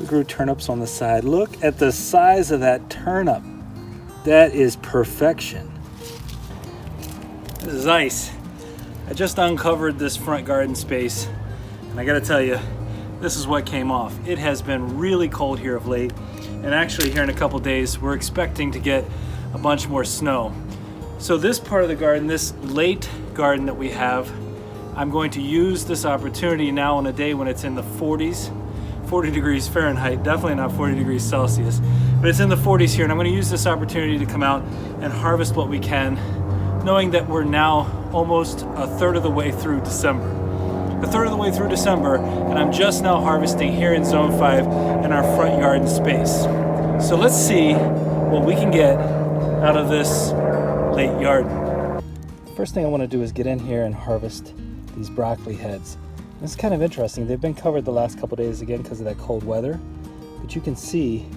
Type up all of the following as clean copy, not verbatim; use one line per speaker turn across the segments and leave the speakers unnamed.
We grew turnips on the side. Look at the size of that turnip. That is perfection. This is ice. I just uncovered this front garden space, and I gotta tell you, this is what came off. It has been really cold here of late, and actually here in a couple days, we're expecting to get a bunch more snow. So this part of the garden, this late garden that we have, I'm going to use this opportunity now on a day when it's in the 40s, 40 degrees Fahrenheit, definitely not 40 degrees Celsius, but it's in the 40s here, and I'm gonna use this opportunity to come out and harvest what we can, knowing that we're now almost a third of the way through December. A third of the way through December, and I'm just now harvesting here in Zone 5 in our front garden space. So let's see what we can get out of this late yard. First thing I want to do is get in here and harvest these broccoli heads. This is kind of interesting. They've been covered the last couple days again because of that cold weather, but you can see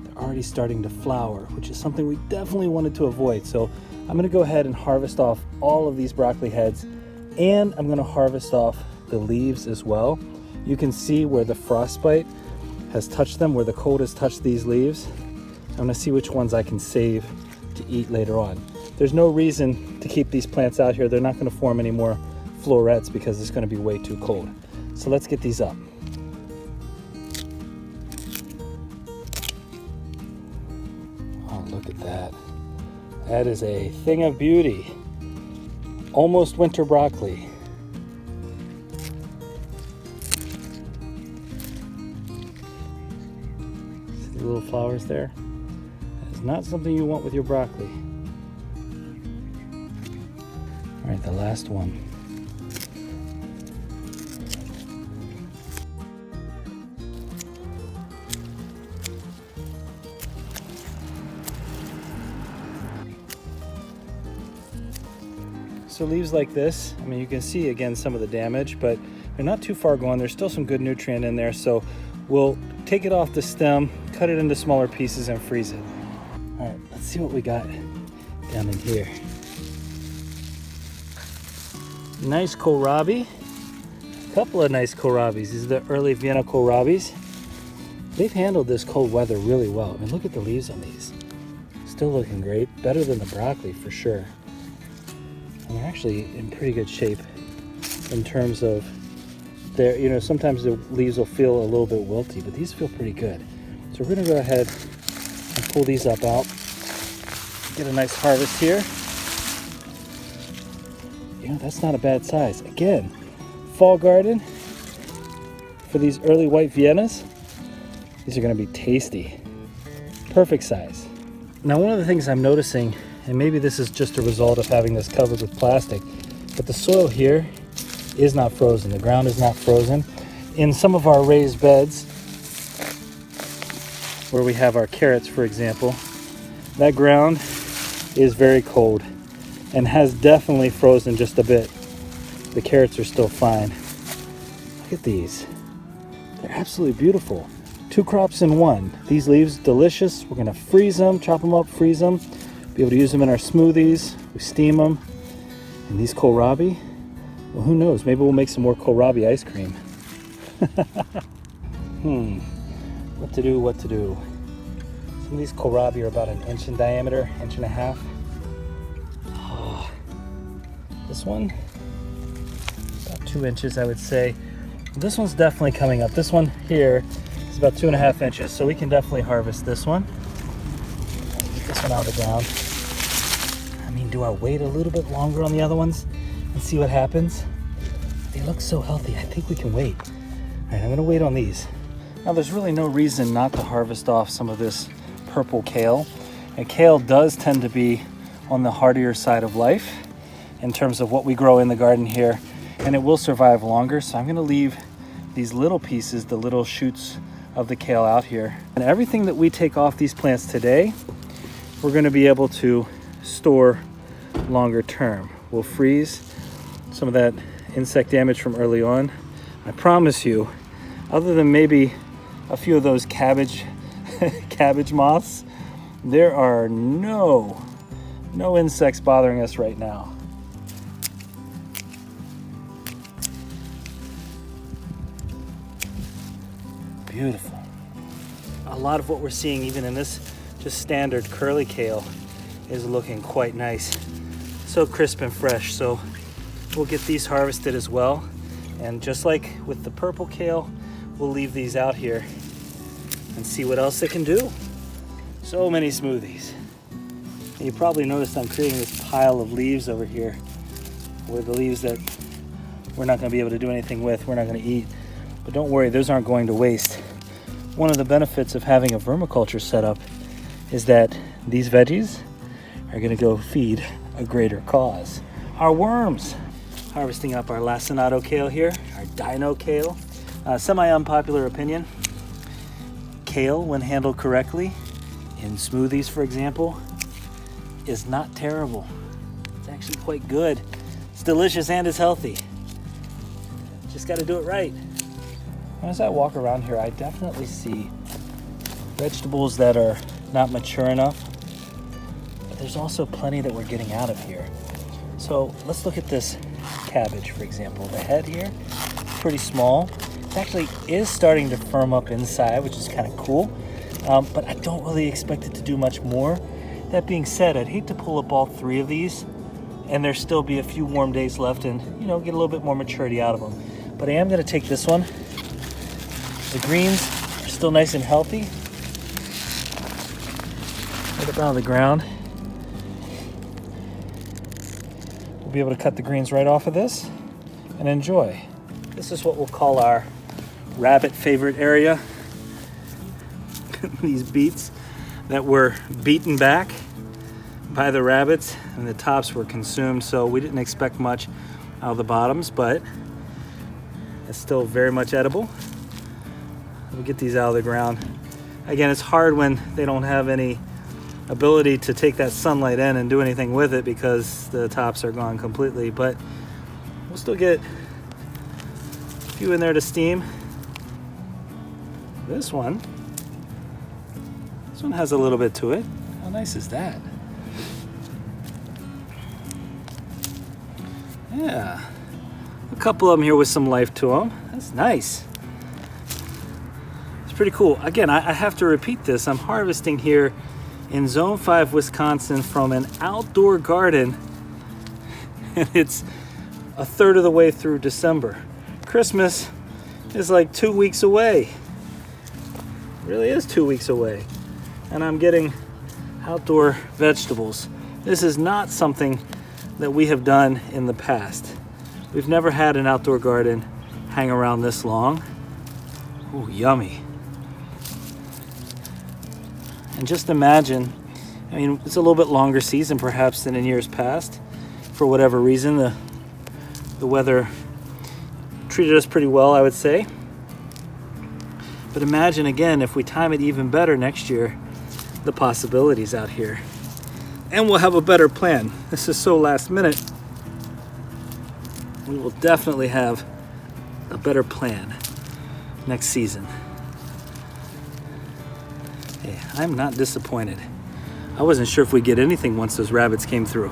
they're already starting to flower, which is something we definitely wanted to avoid. So I'm going to go ahead and harvest off all of these broccoli heads, and I'm going to harvest off the leaves as well. You can see where the frostbite has touched them, where the cold has touched these leaves. I'm going to see which ones I can save to eat later on. There's no reason to keep these plants out here. They're not going to form any more florets because it's going to be way too cold. So let's get these up. Oh, look at that. That is a thing of beauty. Almost winter broccoli. See the little flowers there? That is not something you want with your broccoli. All right, the last one. So leaves like this, I mean, you can see again some of the damage, but they're not too far gone. There's still some good nutrient in there, so we'll take it off the stem, cut it into smaller pieces, and freeze it. All right, let's see what we got down in here. Nice kohlrabi, a couple of nice kohlrabis. These are the early Vienna kohlrabis. They've handled this cold weather really well. I mean, look at the leaves on these. Still looking great, better than the broccoli for sure. And they're actually in pretty good shape in terms of their, you know, sometimes the leaves will feel a little bit wilty, but these feel pretty good. So we're gonna go ahead and pull these up out, get a nice harvest here. You know, that's not a bad size. Again, fall garden for these early white Viennas. These are gonna be tasty. Perfect size. Now, one of the things I'm noticing, and maybe this is just a result of having this covered with plastic, but the soil here is not frozen. The ground is not frozen. In some of our raised beds, where we have our carrots, for example, that ground is very cold and has definitely frozen just a bit. The carrots are still fine. Look at these. They're absolutely beautiful. 2 crops in one. These leaves, delicious. We're gonna freeze them, chop them up, freeze them. Be able to use them in our smoothies. We steam them. And these kohlrabi, well, who knows? Maybe we'll make some more kohlrabi ice cream. What to do, what to do. Some of these kohlrabi are about 1 inch in diameter, 1.5 inches. Oh, this one, about 2 inches, I would say. This one's definitely coming up. This one here is about 2.5 inches, so we can definitely harvest this one. Get this one out of the ground. I mean, do I wait a little bit longer on the other ones and see what happens? They look so healthy. I think we can wait. All right, I'm gonna wait on these. Now, there's really no reason not to harvest off some of this purple kale. And kale does tend to be on the hardier side of life in terms of what we grow in the garden here, and it will survive longer. So I'm gonna leave these little pieces, the little shoots of the kale out here. And everything that we take off these plants today, we're gonna be able to store longer term. We'll freeze some of that insect damage from early on. I promise you, other than maybe a few of those cabbage moths, there are no insects bothering us right now. Beautiful. a lot of what we're seeing even in this just standard curly kale is looking quite nice. So crisp and fresh. So we'll get these harvested as well. And just like with the purple kale, we'll leave these out here and see what else they can do. So many smoothies. And you probably noticed I'm creating this pile of leaves over here, where the leaves that we're not going to be able to do anything with, we're not going to eat. But don't worry, those aren't going to waste. One of the benefits of having a vermiculture setup is that these veggies are going to go feed a greater cause. Our worms. Harvesting up our lacinato kale here, our dino kale. Semi-unpopular opinion. Kale, when handled correctly, in smoothies for example, is not terrible. It's actually quite good. It's delicious and it's healthy. Just got to do it right. As I walk around here, I definitely see vegetables that are not mature enough, but there's also plenty that we're getting out of here. So let's look at this cabbage, for example. The head here, pretty small. It actually is starting to firm up inside, which is kind of cool, but I don't really expect it to do much more. That being said, I'd hate to pull up all three of these and there still be a few warm days left and, you know, get a little bit more maturity out of them. But I am going to take this one. The greens are still nice and healthy. Right up out of the ground. We'll be able to cut the greens right off of this and enjoy. This is what we'll call our rabbit favorite area. These beets that were beaten back by the rabbits and the tops were consumed, so we didn't expect much out of the bottoms, but it's still very much edible. We'll get these out of the ground. Again, it's hard when they don't have any ability to take that sunlight in and do anything with it because the tops are gone completely, but we'll still get a few in there to steam. This one has a little bit to it. How nice is that? Yeah, a couple of them here with some life to them. That's nice. It's pretty cool. Again, I have to repeat this. I'm harvesting here in Zone 5, Wisconsin from an outdoor garden, and it's a third of the way through December. Christmas is like 2 weeks away. It really is 2 weeks away. And I'm getting outdoor vegetables. This is not something that we have done in the past. We've never had an outdoor garden hang around this long. Oh, yummy. And just imagine, I mean, it's a little bit longer season perhaps than in years past. For whatever reason, the weather treated us pretty well, I would say. But imagine again, if we time it even better next year, the possibilities out here. And we'll have a better plan. This is so last minute. We will definitely have a better plan next season. Hey, I'm not disappointed. I wasn't sure if we'd get anything once those rabbits came through.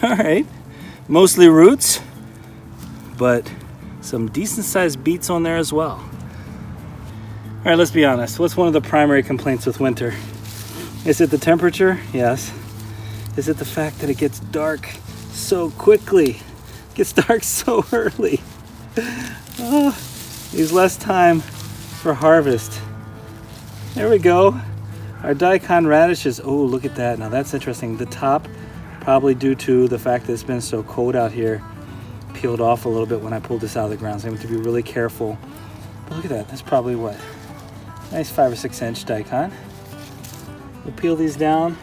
All right, mostly roots, but some decent sized beets on there as well. All right, let's be honest. What's one of the primary complaints with winter? Is it the temperature? Yes. Is it the fact that it gets dark so quickly? It gets dark so early. Oh, leaves less time for harvest. There we go. Our Daikon radishes. Oh, look at that. Now that's interesting. The top, probably due to the fact that it's been so cold out here, peeled off a little bit when I pulled this out of the ground. So I have to be really careful. But look at that. That's probably what? Nice 5 or 6 inch Daikon. We'll peel these down.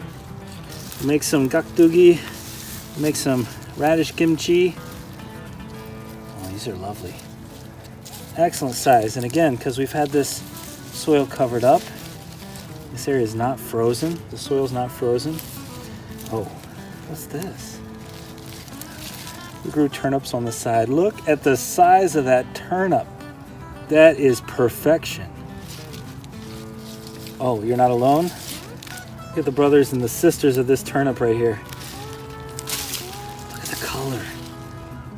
We'll make some gakdugi. We'll make some radish kimchi. Oh, these are lovely. Excellent size. And again, because we've had this soil covered up, this area is not frozen. The soil's not frozen. Oh, what's this? We grew turnips on the side. Look at the size of that turnip. That is perfection. Oh, you're not alone? Look at the brothers and the sisters of this turnip right here. Look at the color.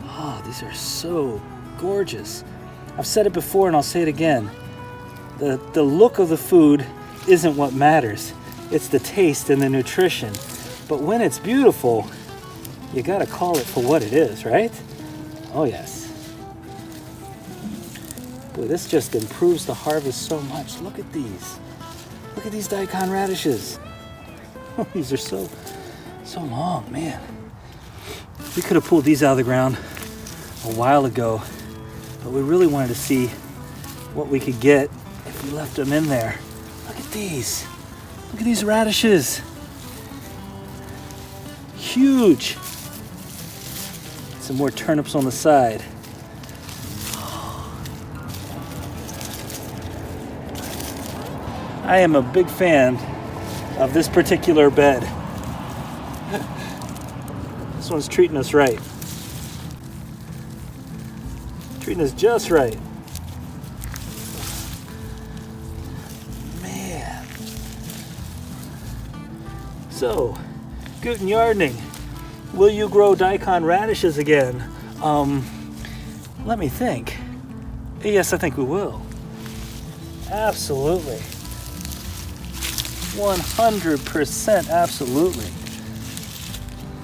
Oh, these are so gorgeous. I've said it before and I'll say it again. The look of the food isn't what matters. It's the taste and the nutrition. But when it's beautiful, you gotta call it for what it is, right? Oh yes. Boy, this just improves the harvest so much. Look at these. Look at these Daikon radishes. Oh, these are so long, man. We could have pulled these out of the ground a while ago, but we really wanted to see what we could get if we left them in there. Look at these. Look at these radishes. Huge. Some more turnips on the side. I am a big fan of this particular bed. This one's treating us right. Treating us just right. Man. So, guten Yardning. Will you grow Daikon radishes again? Let me think. Yes, I think we will. Absolutely. 100% absolutely.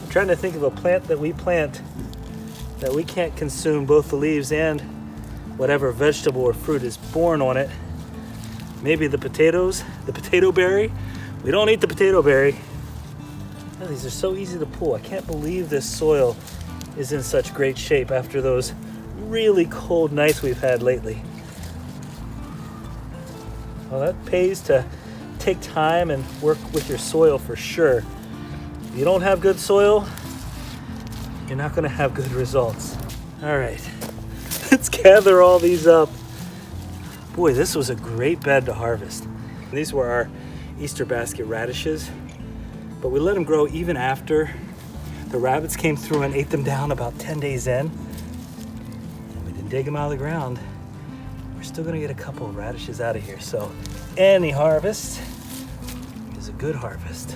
I'm trying to think of a plant that we plant that we can't consume both the leaves and whatever vegetable or fruit is born on it. Maybe the potatoes, the potato berry. We don't eat the potato berry. Oh, these are so easy to pull. I can't believe this soil is in such great shape after those really cold nights we've had lately. Well, that pays to take time and work with your soil for sure. If you don't have good soil, you're not going to have good results. All right, let's gather all these up. Boy, this was a great bed to harvest. These were our Easter basket radishes, but we let them grow even after the rabbits came through and ate them down about 10 days in. And we didn't dig them out of the ground. We're still gonna get a couple of radishes out of here. So any harvest is a good harvest.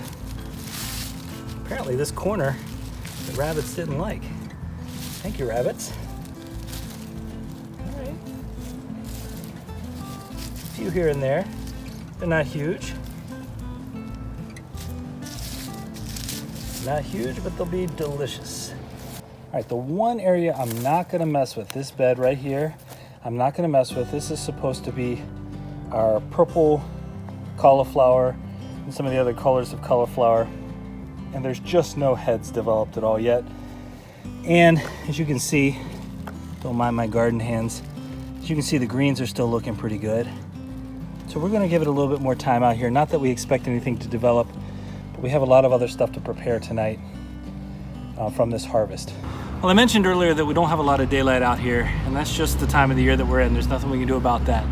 Apparently this corner, the rabbits didn't like. Thank you, rabbits. All right. A few here and there. They're not huge. Not huge, but they'll be delicious. All right, the one area I'm not gonna mess with, this bed right here, I'm not gonna mess with. This is supposed to be our purple cauliflower and some of the other colors of cauliflower. And there's just no heads developed at all yet. And as you can see, don't mind my garden hands, as you can see the greens are still looking pretty good. So we're gonna give it a little bit more time out here. Not that we expect anything to develop, but we have a lot of other stuff to prepare tonight from this harvest. Well, I mentioned earlier that we don't have a lot of daylight out here, and that's just the time of the year that we're in. There's nothing we can do about that.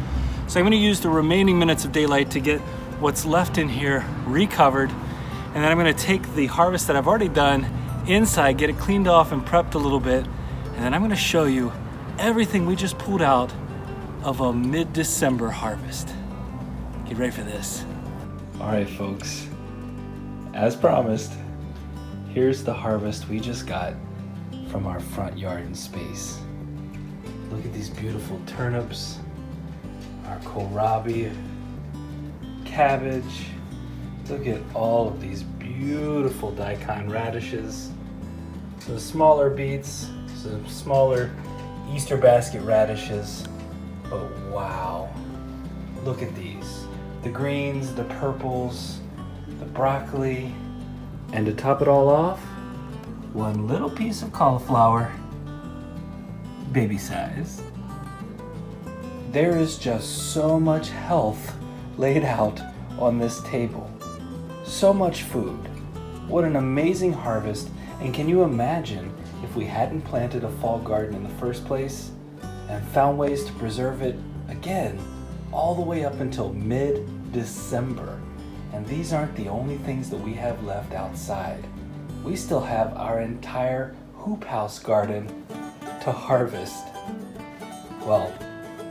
So I'm gonna use the remaining minutes of daylight to get what's left in here recovered, and then I'm gonna take the harvest that I've already done inside, get it cleaned off and prepped a little bit, and then I'm gonna show you everything we just pulled out of a mid-December harvest. Get ready for this. All right, folks, as promised, here's the harvest we just got from our front yard and space. Look at these beautiful turnips, our kohlrabi, cabbage. Look at all of these beautiful Daikon radishes, some smaller beets, some smaller Easter basket radishes, but wow, look at these. The greens, the purples, the broccoli, and to top it all off, one little piece of cauliflower, baby size. There is just so much health laid out on this table. So much food. What an amazing harvest. And can you imagine if we hadn't planted a fall garden in the first place and found ways to preserve it again all the way up until mid-December? And these aren't the only things that we have left outside. We still have our entire hoop house garden to harvest. Well,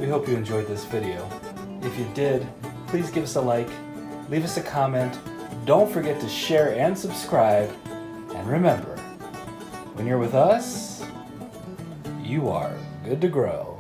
we hope you enjoyed this video. If you did, please give us a like, leave us a comment, don't forget to share and subscribe, and remember, when you're with us, you are good to grow.